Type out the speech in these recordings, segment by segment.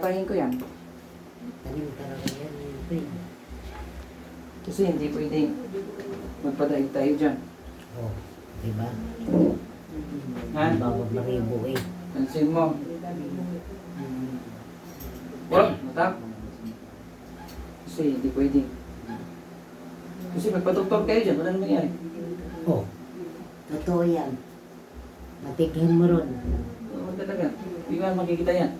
Papatayin ko yan. Tanim talaga yan. Ito eh. Kasi hindi pwedeng magpadaig tayo dyan. Oh, diba? Ha? Ang bawat maribo eh. Pansin mo. Wala, matap. Kasi hindi pwedeng. Kasi magpatoktor kayo dyan, wala naman yan. Oh, totoo yan. Matikhin mo ron. Oo, talaga. Hindi ka makikita yan.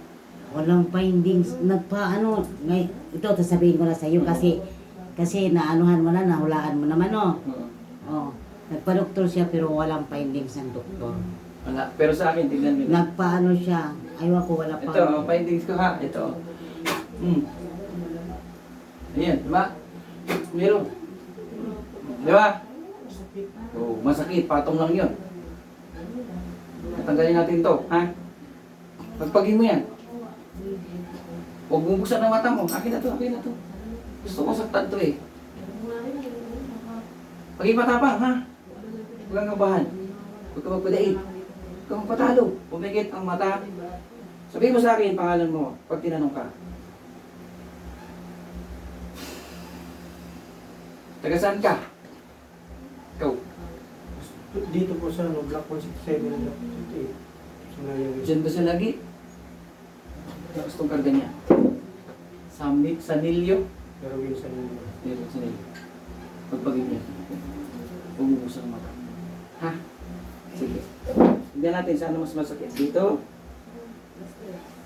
Walang findings. Nagpaano, ito sasabihin ko na sa iyo kasi naanuhan mo na, nahulaan mo naman oh. Oo. Oh, nagpa-doktor siya pero walang findings ng doktor. Wala. Pero sa akin, tignan nyo. Nagpaano siya, ayaw ko wala pa. Ito, findings ko ha. Ito. Ayan, diba? Meron. Diba? Oh, masakit. Patong lang yun. Natanggalin natin to, ha? Pagpagin mo yan. Huwag mo buksan ang mata mo. Akin na to, akin na to. Gusto ko saktan to eh. Paging matapang, ha? Huwag kang kabahan. Huwag ka magpadaig. Huwag kang magpatalo. Pumikit ang mata. Sabihin mo sa akin, pangalan mo, pag tinanong ka. Taga saan ka? Ikaw. Dito po sa Block 167 and Block 58. Sa Nayang. Diyan ba siya lagi? Tapos itong karga niya. Sanilyo. Pero minsan yun. Meron sanilyo. Pagpagin niya. Umubusang mata. Ha? Sige. Tignan natin saan mas masakit. Dito.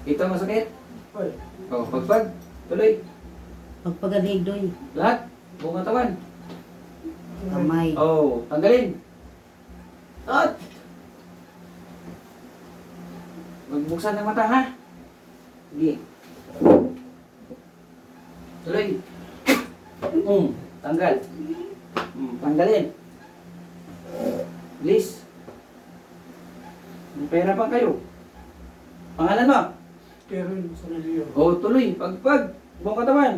Ito masakit. Ay, O, pagpag. Tuloy. Pagpagalig doy, Lahat. Buong katawan. kamay. Oh, tanggalin. At. Magbuksan ng mata, ha? Sige. Tuloy. Tanggal. Tanggalin. Please. May pera pa kayo. Pangalan mo? Karen Sanilio. Oh, tuloy. Pagpag. Buong katawan.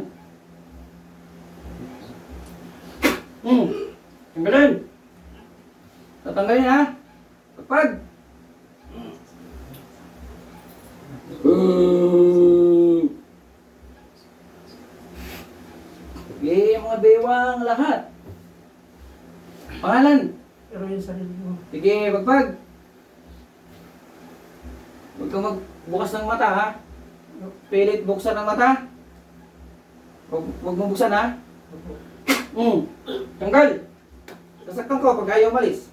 Tanggalin. Tatanggalin, ha? Pagpag. Okay, mga bewang lahat. Pangalan. Karen Sanilio. Sige, pagpag. Huwag kang magbukas ng mata, ha? Pilit buksan ng mata. Huwag mo buksan, ha? Tanggal. Sasaktan ko pag ayaw malis.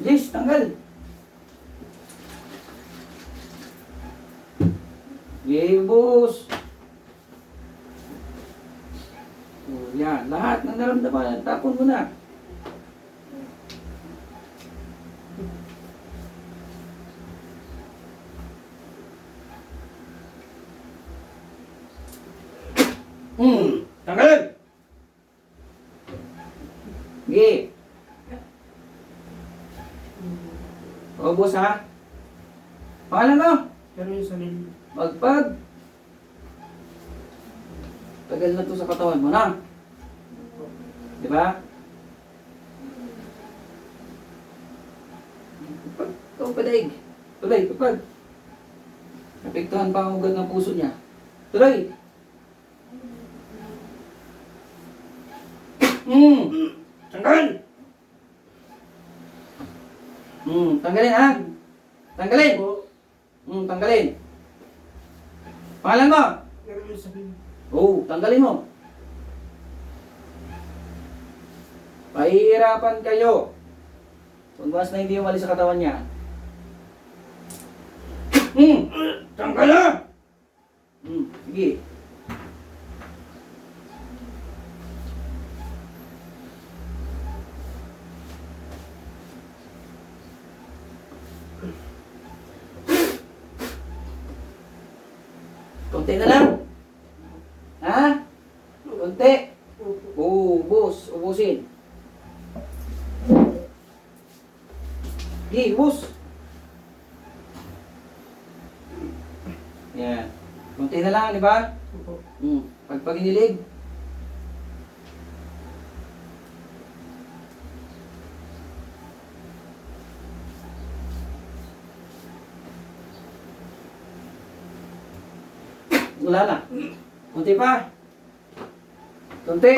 Bilis, tanggal. Yay, boss. Oh, yan. Lahat ng naramdaman, tapon mo na. Tanggalin. Sige. O, boss, ha? Pangalan mo? Karen Sanilio. Pagpag. Tagal na to sa katawan mo na. Di ba? Pagpag. Ikaw padaig. Tuloy, pagpag. Napektuhan pa ang ugat ng puso niya. Tuloy. Tanggalin. Tanggalin, ha? Tanggalin. Tanggalin. Pangalan mo? Karen Sanilio. Oo, tanggalin mo. Pahihirapan kayo. Kung mas na hindi umalis sa katawan niya. Tanggal na! Sige. Konti na lang. Ha? Konti. Ubus. Ubusin. Sige, ubus. Yan. Konti na lang, di ba? Pag inilig. Wala na. Kunti pa. Kunti.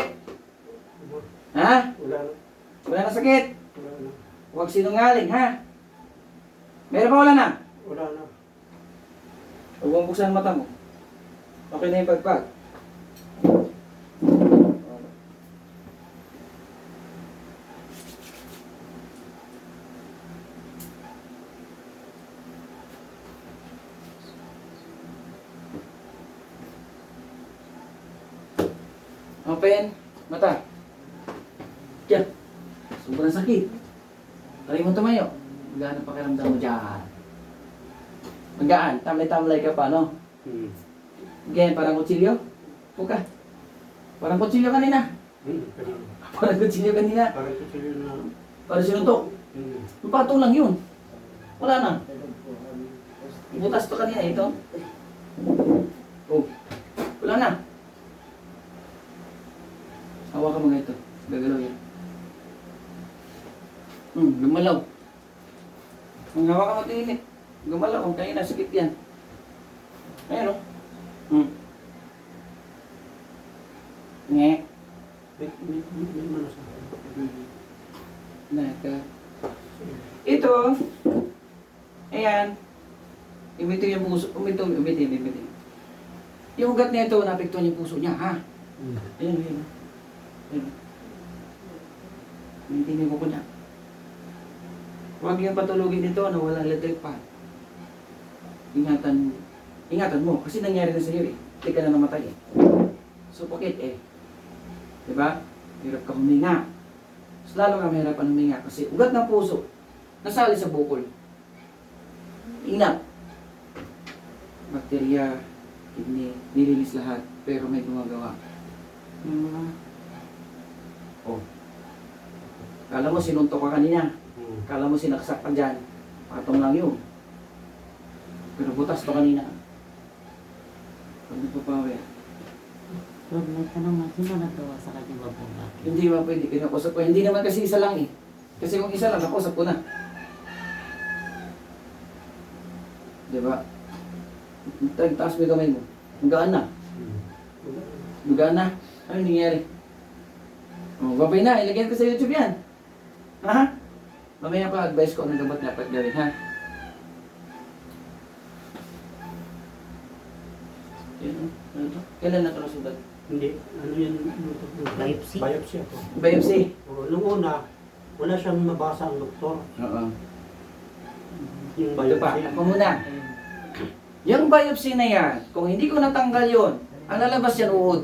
Ha? Wala na. Wala na sakit. Wala na. Huwag sinungaling, ha? Meron pa wala na? Wala na. Huwag mong buksan ang mata mo. Okay na yung pagpag. Open. Mata. Diyan. Sobrang sakit. Try mo tumayo. Magaan ang pakiramdam mo dyan. Magaan. Tamlay-tamlay ka pa, no? Ganyan, parang kutsilyo. Puka. Parang kutsilyo kanina. Parang kutsilyo kanina. Parang ito sila na. Parang sinuntok. Yung patong lang yun. Wala na. Butas to kanina ito. Oh. Wala na. Hawakan mo nga ito. Gagalaw yan. Gumalaw. Ang hawakan mo ito init. Gumalaw. Kung kanina, sakit yan. Ayan o. Nge. May manas ako. Naka. Ito. Ayan. Umito yung puso. Umito. Yung ugat na ito, napektuhan yung puso niya, ha? Ayan. Ayan. Maintindihan ko niya. Huwag yung patulogin dito na wala electric pa. Ingatan mo. Kasi nangyari na sa iyo eh. Hindi ka na namatay eh. Suffocate eh. Diba? Hirap ka huminga. Mas lalo ka mahirapan huminga kasi ugat ng puso nasali sa bukol. Ingat. Bakterya, kidney, nililis lahat. Pero may gumagawa. Oh. Kala mo sinuntok ka kanina. Kala mo sinaksak ka dyan. Patong lang yun. Pero butas to kanina. Pag nagpapawi. Huwag may tanong na, sino nagawa sa kanyang babong? Hindi ba pwede kinakusap ko? Hindi naman kasi isa lang eh. Kasi kung isa lang, nakusap ko na. Diba? Taas mo yung kamay mo. Magaan na. Magaan na. Ano nangyari? Oh, babay na. Ilagyan ko sa YouTube yan. Ha? Mamaya pa advice ko anong dapat dapat gawin, ha? Yan, ano to? Kailan na ito nasulat? Hindi. Ano yan? Biopsy? Biopsy ako. Biopsy? Nung una, wala siyang mabasa ang doktor. Oo. Yung Ito pa, biopsy. ako muna. Yung biopsy na yan, kung hindi ko natanggal yun, ang lalabas yan uod.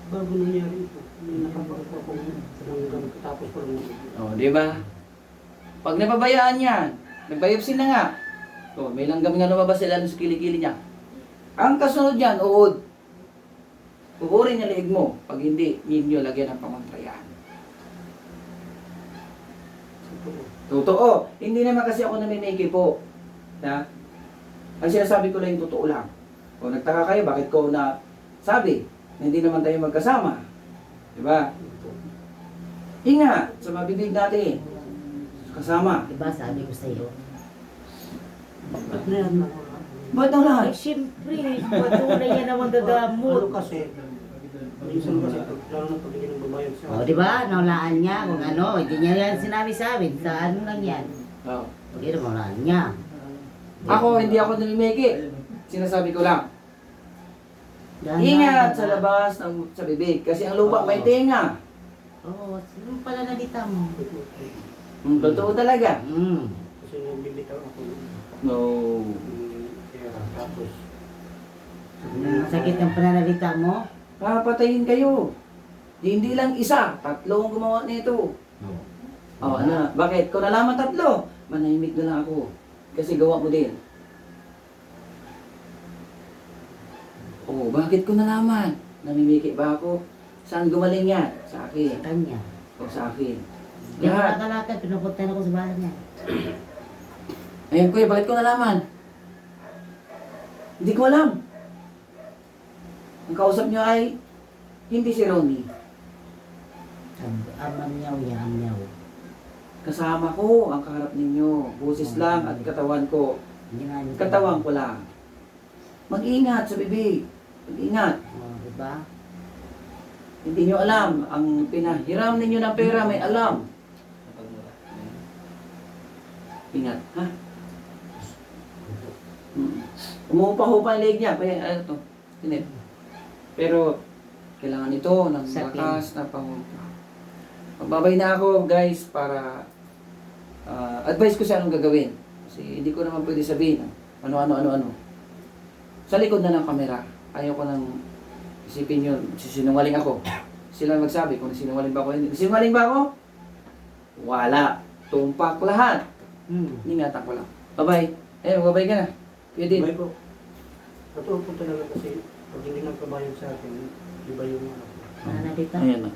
Bago nangyari ito, may nakapagpo akong hanggang tapos ko lang. O, di ba? Pag napabayaan yan, nag-biopsy na nga. O, may langgam nga lumabas sila sa kilikili niya. Ang kasunod yan, uod. Uurin niya liig mo. Pag hindi, ninyo lagyan ng pamantrayan. Totoo. Hindi naman kasi ako namimiki po. Na? Ang sinasabi ko lang yung totoo lang. O nagtaka kayo, bakit ko na sabi na hindi naman tayo magkasama? Diba? Ingat sa mabibig natin. Kasama. Diba sabi ko sa'yo? Ba't na yan? Ba't ang lahat? Ay, siyempre, patunay yan naman Ano dadamot. kasi, minsan kasi, lalo na pag hindi nang bumayag siya. O, diba? Naulaan niya kung ano. Hindi niya yan sinabi sa amin. Sa ano lang yan. Oh. Hindi na maulaan niya. Ako, hindi ako namimiki. Sinasabi ko lang. Dahan-dahan, Ingat sa diba? labas ng sa bibig. Kasi ang lupa may tenga. Oo, sino pala nalita mo? Totoo talaga. Kasi nagbibitaw ako ng No. pera. Tapos, Sakit ng pananalita mo? Papatayin kayo. Hindi lang isa. 3 ang gumawa nito. Oh, ano? Bakit? Kung nalaman 3, manahimik na lang ako. Kasi gawa mo din. Oh, bakit ko nalaman? Namimiki ba ako? Saan gumaling yan? Sa Sa akin. kanya. O sa akin. Hindi ako Lahat. nakalakad. Pinupuntahan ako sa bahay niya. Ayun kuya, bakit ko nalaman? Hindi ko alam. Ang kausap niyo ay hindi si Ronnie. Amanyaw yan, amyaw. Kasama ko ang kaharap ninyo. Boses lang at katawan ko. Hindi nga nito. Katawan ko lang. Mag-ingat sa bibig. Mag-ingat. Oh, diba? Hindi nyo alam. Ang pinahiram ninyo ng pera, may alam. Ingat, ha? Umupa-hupa ang leg niya. Kaya, ano to? Tinip. Pero, kailangan ito ng Sapin. lakas na pahupa. Magbabay na ako, guys, para advice ko siya anong gagawin. Kasi hindi ko naman pwede sabihin. Ano. Sa likod na ng kamera, ayaw ko nang isipin yun. Sinungaling ako. Sila magsabi kung sinungaling ba ako. Hindi. Sinungaling ba ako? Wala. Tumpak lahat. Ingatan ko lang. Bye-bye. Bye-bye ka na. Pwede. Bye po. Totoo po talaga kasi pag hindi nagpabayad sa akin, iba yung ano. Ano na dito? Ayan na.